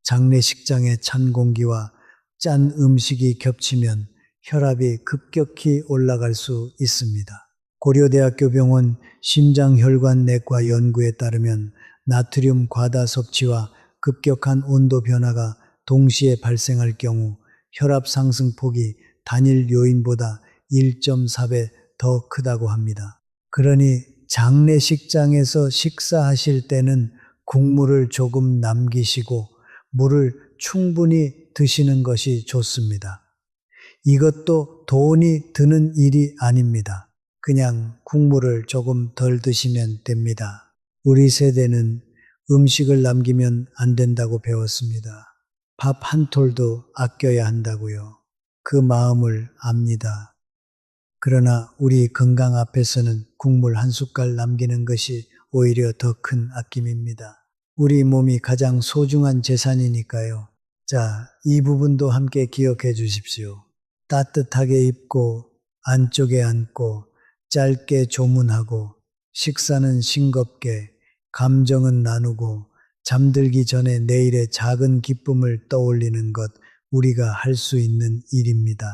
장례식장의 찬 공기와 짠 음식이 겹치면 혈압이 급격히 올라갈 수 있습니다. 고려대학교 병원 심장혈관내과 연구에 따르면 나트륨 과다 섭취와 급격한 온도 변화가 동시에 발생할 경우 혈압 상승 폭이 단일 요인보다 1.4배 더 크다고 합니다. 그러니 장례식장에서 식사하실 때는 국물을 조금 남기시고 물을 충분히 드시는 것이 좋습니다. 이것도 돈이 드는 일이 아닙니다. 그냥 국물을 조금 덜 드시면 됩니다. 우리 세대는 음식을 남기면 안 된다고 배웠습니다. 밥 한 톨도 아껴야 한다고요. 그 마음을 압니다. 그러나 우리 건강 앞에서는 국물 한 숟갈 남기는 것이 오히려 더 큰 아낌입니다. 우리 몸이 가장 소중한 재산이니까요. 자, 이 부분도 함께 기억해 주십시오. 따뜻하게 입고 안쪽에 앉고 짧게 조문하고 식사는 싱겁게 감정은 나누고 잠들기 전에 내일의 작은 기쁨을 떠올리는 것 우리가 할 수 있는 일입니다.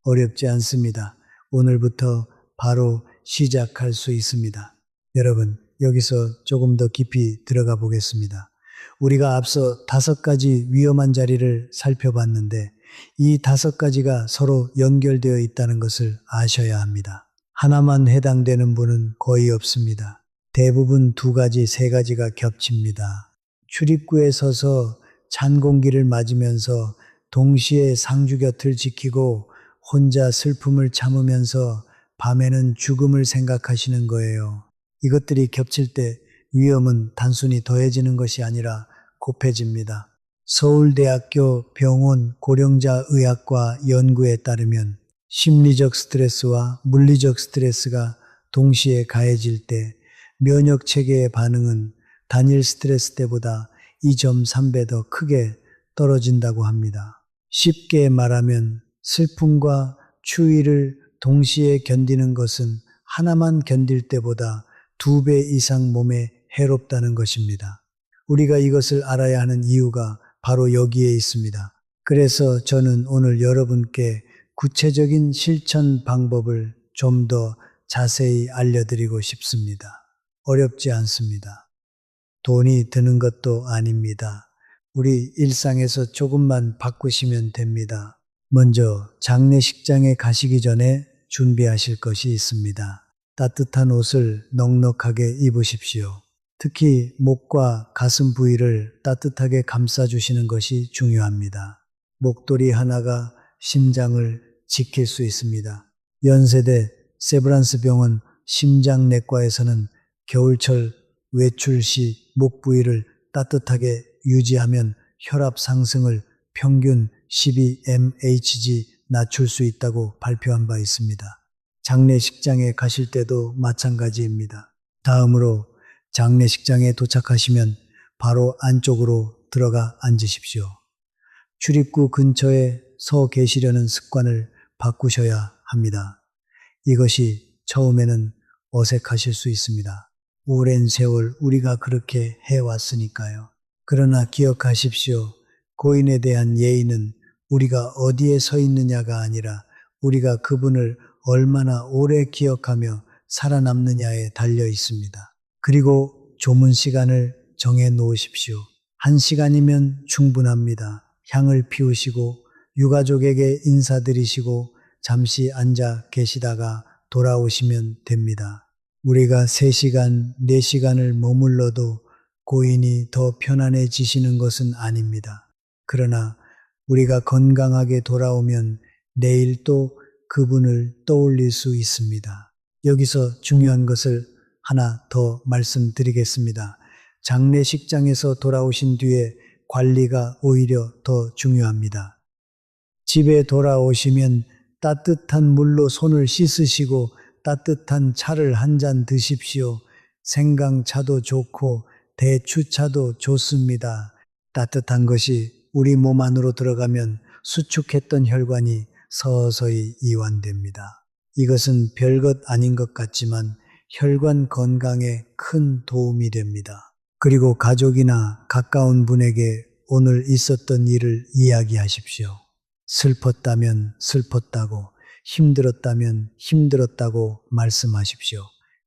어렵지 않습니다. 오늘부터 바로 시작할 수 있습니다. 여러분, 여기서 조금 더 깊이 들어가 보겠습니다. 우리가 앞서 5가지 위험한 자리를 살펴봤는데 이 5가지가 서로 연결되어 있다는 것을 아셔야 합니다. 하나만 해당되는 분은 거의 없습니다. 대부분 2가지, 3가지가 겹칩니다. 출입구에 서서 찬 공기를 맞으면서 동시에 상주 곁을 지키고 혼자 슬픔을 참으면서 밤에는 죽음을 생각하시는 거예요. 이것들이 겹칠 때 위험은 단순히 더해지는 것이 아니라 곱해집니다. 서울대학교 병원 고령자의학과 연구에 따르면 심리적 스트레스와 물리적 스트레스가 동시에 가해질 때 면역 체계의 반응은 단일 스트레스 때보다 2.3배 더 크게 떨어진다고 합니다. 쉽게 말하면 슬픔과 추위를 동시에 견디는 것은 하나만 견딜 때보다 2배 이상 몸에 해롭다는 것입니다. 우리가 이것을 알아야 하는 이유가 바로 여기에 있습니다. 그래서 저는 오늘 여러분께 구체적인 실천 방법을 좀 더 자세히 알려드리고 싶습니다. 어렵지 않습니다. 돈이 드는 것도 아닙니다. 우리 일상에서 조금만 바꾸시면 됩니다. 먼저 장례식장에 가시기 전에 준비하실 것이 있습니다. 따뜻한 옷을 넉넉하게 입으십시오. 특히 목과 가슴 부위를 따뜻하게 감싸주시는 것이 중요합니다. 목도리 하나가 심장을 지킬 수 있습니다. 연세대 세브란스 병원 심장내과에서는 겨울철 외출 시 목 부위를 따뜻하게 유지하면 혈압 상승을 평균 12mHg 낮출 수 있다고 발표한 바 있습니다. 장례식장에 가실 때도 마찬가지입니다. 다음으로 장례식장에 도착하시면 바로 안쪽으로 들어가 앉으십시오. 출입구 근처에 서 계시려는 습관을 바꾸셔야 합니다. 이것이 처음에는 어색하실 수 있습니다. 오랜 세월 우리가 그렇게 해왔으니까요. 그러나 기억하십시오. 고인에 대한 예의는 우리가 어디에 서 있느냐가 아니라 우리가 그분을 얼마나 오래 기억하며 살아남느냐에 달려 있습니다. 그리고 조문 시간을 정해 놓으십시오. 1시간이면 충분합니다. 향을 피우시고 유가족에게 인사드리시고 잠시 앉아 계시다가 돌아오시면 됩니다. 우리가 3시간, 4시간을 머물러도 고인이 더 편안해지시는 것은 아닙니다. 그러나 우리가 건강하게 돌아오면 내일 또 그분을 떠올릴 수 있습니다. 여기서 중요한 것을 하나 더 말씀드리겠습니다. 장례식장에서 돌아오신 뒤에 관리가 오히려 더 중요합니다. 집에 돌아오시면 따뜻한 물로 손을 씻으시고 따뜻한 차를 한 잔 드십시오. 생강차도 좋고 대추차도 좋습니다. 따뜻한 것이 우리 몸 안으로 들어가면 수축했던 혈관이 서서히 이완됩니다. 이것은 별것 아닌 것 같지만 혈관 건강에 큰 도움이 됩니다. 그리고 가족이나 가까운 분에게 오늘 있었던 일을 이야기하십시오. 슬펐다면 슬펐다고, 힘들었다면 힘들었다고 말씀하십시오.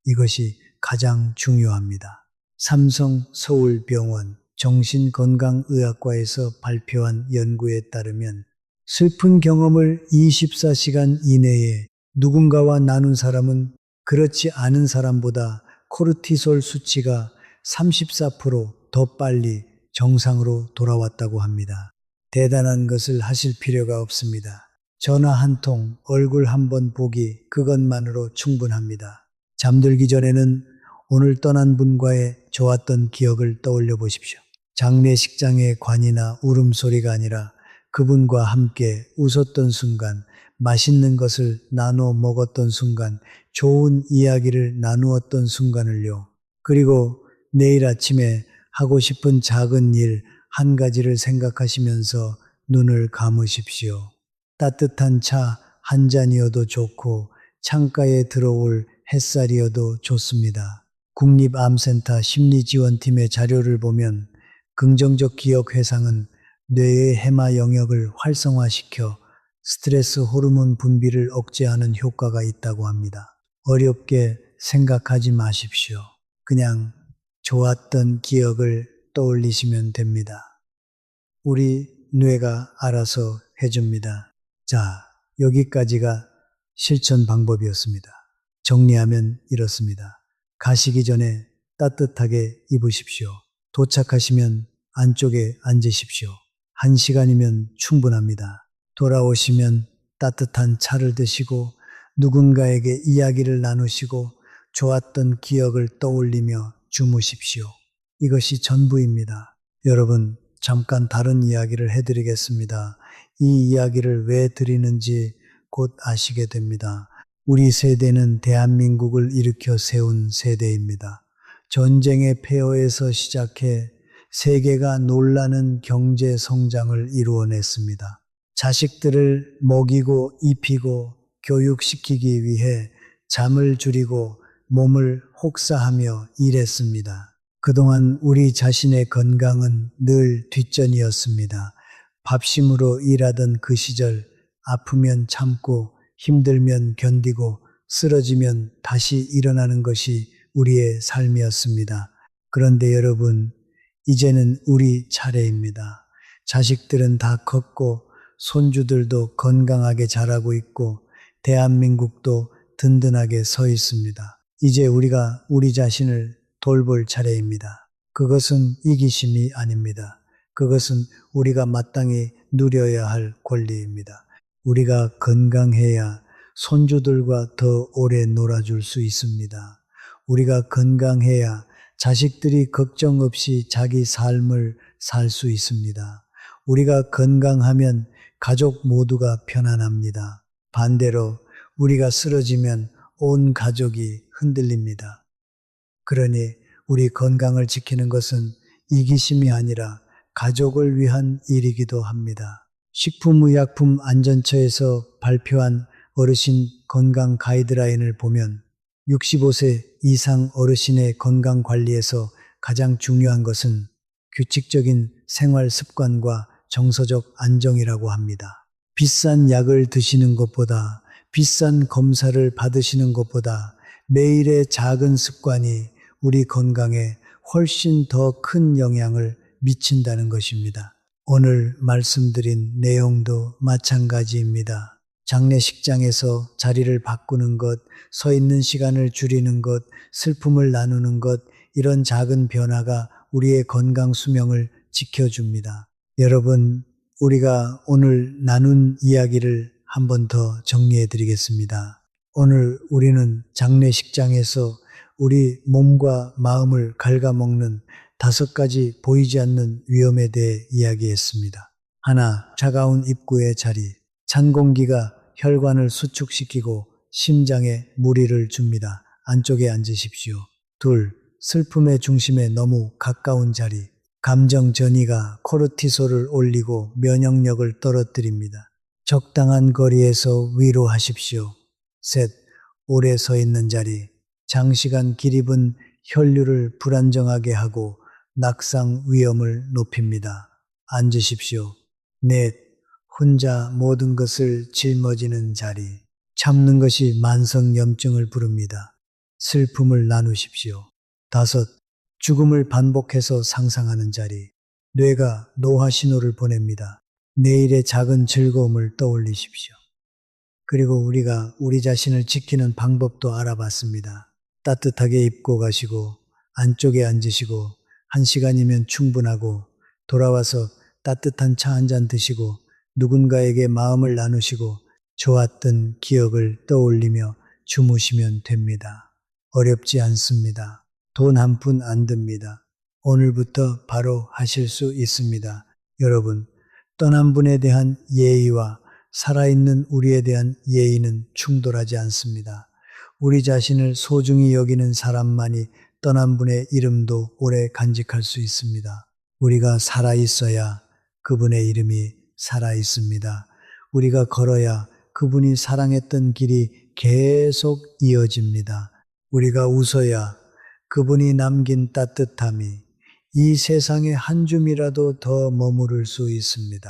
이것이 가장 중요합니다. 삼성 서울병원 정신건강의학과에서 발표한 연구에 따르면 슬픈 경험을 24시간 이내에 누군가와 나눈 사람은 그렇지 않은 사람보다 코르티솔 수치가 34% 빨리 정상으로 돌아왔다고 합니다. 대단한 것을 하실 필요가 없습니다. 전화 한 통, 얼굴 한 번 보기, 그것만으로 충분합니다. 잠들기 전에는 오늘 떠난 분과의 좋았던 기억을 떠올려 보십시오. 장례식장의 관이나 울음소리가 아니라 그분과 함께 웃었던 순간, 맛있는 것을 나눠 먹었던 순간, 좋은 이야기를 나누었던 순간을요. 그리고 내일 아침에 하고 싶은 작은 일 한 가지를 생각하시면서 눈을 감으십시오. 따뜻한 차 한 잔이어도 좋고 창가에 들어올 햇살이어도 좋습니다. 국립암센터 심리지원팀의 자료를 보면 긍정적 기억 회상은 뇌의 해마 영역을 활성화시켜 스트레스 호르몬 분비를 억제하는 효과가 있다고 합니다. 어렵게 생각하지 마십시오. 그냥 좋았던 기억을 떠올리시면 됩니다. 우리 뇌가 알아서 해줍니다. 자, 여기까지가 실천 방법이었습니다. 정리하면 이렇습니다. 가시기 전에 따뜻하게 입으십시오. 도착하시면 안쪽에 앉으십시오. 1시간이면 충분합니다. 돌아오시면 따뜻한 차를 드시고 누군가에게 이야기를 나누시고 좋았던 기억을 떠올리며 주무십시오. 이것이 전부입니다. 여러분, 잠깐 다른 이야기를 해드리겠습니다. 이 이야기를 왜 드리는지 곧 아시게 됩니다. 우리 세대는 대한민국을 일으켜 세운 세대입니다. 전쟁의 폐허에서 시작해 세계가 놀라는 경제 성장을 이루어냈습니다. 자식들을 먹이고 입히고 교육시키기 위해 잠을 줄이고 몸을 혹사하며 일했습니다. 그동안 우리 자신의 건강은 늘 뒷전이었습니다. 밥심으로 일하던 그 시절 아프면 참고 힘들면 견디고 쓰러지면 다시 일어나는 것이 우리의 삶이었습니다. 그런데 여러분, 이제는 우리 차례입니다. 자식들은 다 컸고 손주들도 건강하게 자라고 있고 대한민국도 든든하게 서 있습니다. 이제 우리가 우리 자신을 돌볼 차례입니다. 그것은 이기심이 아닙니다. 그것은 우리가 마땅히 누려야 할 권리입니다. 우리가 건강해야 손주들과 더 오래 놀아줄 수 있습니다. 우리가 건강해야 자식들이 걱정 없이 자기 삶을 살 수 있습니다. 우리가 건강하면 가족 모두가 편안합니다. 반대로 우리가 쓰러지면 온 가족이 흔들립니다. 그러니 우리 건강을 지키는 것은 이기심이 아니라 가족을 위한 일이기도 합니다. 식품의약품안전처에서 발표한 어르신 건강 가이드라인을 보면 65세 이상 어르신의 건강 관리에서 가장 중요한 것은 규칙적인 생활 습관과 정서적 안정이라고 합니다. 비싼 약을 드시는 것보다, 비싼 검사를 받으시는 것보다 매일의 작은 습관이 우리 건강에 훨씬 더 큰 영향을 미친다는 것입니다. 오늘 말씀드린 내용도 마찬가지입니다. 장례식장에서 자리를 바꾸는 것, 서 있는 시간을 줄이는 것, 슬픔을 나누는 것, 이런 작은 변화가 우리의 건강 수명을 지켜줍니다. 여러분, 우리가 오늘 나눈 이야기를 한 번 더 정리해 드리겠습니다. 오늘 우리는 장례식장에서 우리 몸과 마음을 갉아먹는 5가지 보이지 않는 위험에 대해 이야기했습니다. 하나, 차가운 입구의 자리. 찬 공기가 혈관을 수축시키고 심장에 무리를 줍니다. 안쪽에 앉으십시오. 둘, 슬픔의 중심에 너무 가까운 자리. 감정 전이가 코르티솔을 올리고 면역력을 떨어뜨립니다. 적당한 거리에서 위로하십시오. 셋, 오래 서 있는 자리. 장시간 기립은 혈류를 불안정하게 하고 낙상 위험을 높입니다. 앉으십시오. 넷, 혼자 모든 것을 짊어지는 자리. 참는 것이 만성염증을 부릅니다. 슬픔을 나누십시오. 다섯, 죽음을 반복해서 상상하는 자리. 뇌가 노화 신호를 보냅니다. 내일의 작은 즐거움을 떠올리십시오. 그리고 우리가 우리 자신을 지키는 방법도 알아봤습니다. 따뜻하게 입고 가시고 안쪽에 앉으시고 1시간이면 충분하고 돌아와서 따뜻한 차 한 잔 드시고 누군가에게 마음을 나누시고 좋았던 기억을 떠올리며 주무시면 됩니다. 어렵지 않습니다. 돈 한 푼 안 듭니다. 오늘부터 바로 하실 수 있습니다. 여러분, 떠난 분에 대한 예의와 살아있는 우리에 대한 예의는 충돌하지 않습니다. 우리 자신을 소중히 여기는 사람만이 떠난 분의 이름도 오래 간직할 수 있습니다. 우리가 살아있어야 그분의 이름이 살아있습니다. 우리가 걸어야 그분이 사랑했던 길이 계속 이어집니다. 우리가 웃어야 그분이 남긴 따뜻함이 이 세상에 한 줌이라도 더 머무를 수 있습니다.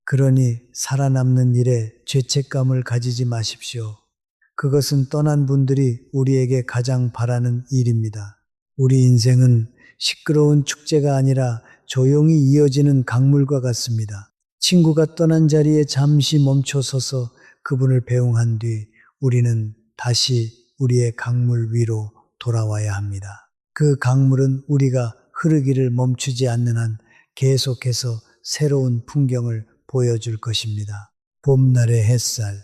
그러니 살아남는 일에 죄책감을 가지지 마십시오. 그것은 떠난 분들이 우리에게 가장 바라는 일입니다. 우리 인생은 시끄러운 축제가 아니라 조용히 이어지는 강물과 같습니다. 친구가 떠난 자리에 잠시 멈춰서서 그분을 배웅한 뒤 우리는 다시 우리의 강물 위로 돌아와야 합니다. 그 강물은 우리가 흐르기를 멈추지 않는 한 계속해서 새로운 풍경을 보여줄 것입니다. 봄날의 햇살,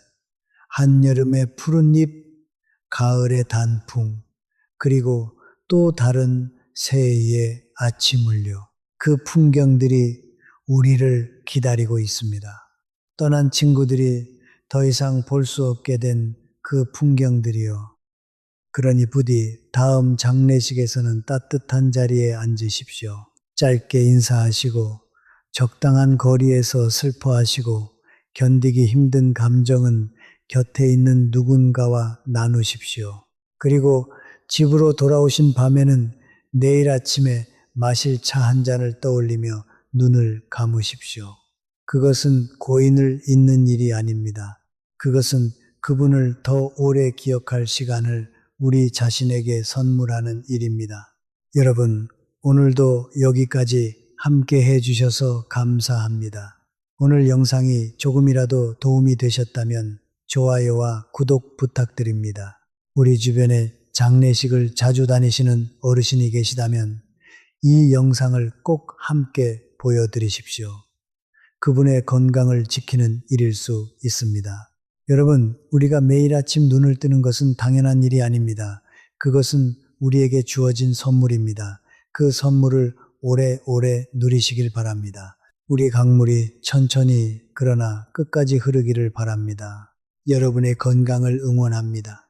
한여름의 푸른 잎, 가을의 단풍, 그리고 또 다른 새해의 아침 울려. 그 풍경들이 우리를 기다리고 있습니다. 떠난 친구들이 더 이상 볼 수 없게 된 그 풍경들이요. 그러니 부디 다음 장례식에서는 따뜻한 자리에 앉으십시오. 짧게 인사하시고 적당한 거리에서 슬퍼하시고 견디기 힘든 감정은 곁에 있는 누군가와 나누십시오. 그리고 집으로 돌아오신 밤에는 내일 아침에 마실 차 한 잔을 떠올리며 눈을 감으십시오. 그것은 고인을 잊는 일이 아닙니다. 그것은 그분을 더 오래 기억할 시간을 우리 자신에게 선물하는 일입니다. 여러분, 오늘도 여기까지 함께 해주셔서 감사합니다. 오늘 영상이 조금이라도 도움이 되셨다면 좋아요와 구독 부탁드립니다. 우리 주변에 장례식을 자주 다니시는 어르신이 계시다면 이 영상을 꼭 함께 보여드리십시오. 그분의 건강을 지키는 일일 수 있습니다. 여러분, 우리가 매일 아침 눈을 뜨는 것은 당연한 일이 아닙니다. 그것은 우리에게 주어진 선물입니다. 그 선물을 오래오래 누리시길 바랍니다. 우리 강물이 천천히 그러나 끝까지 흐르기를 바랍니다. 여러분의 건강을 응원합니다.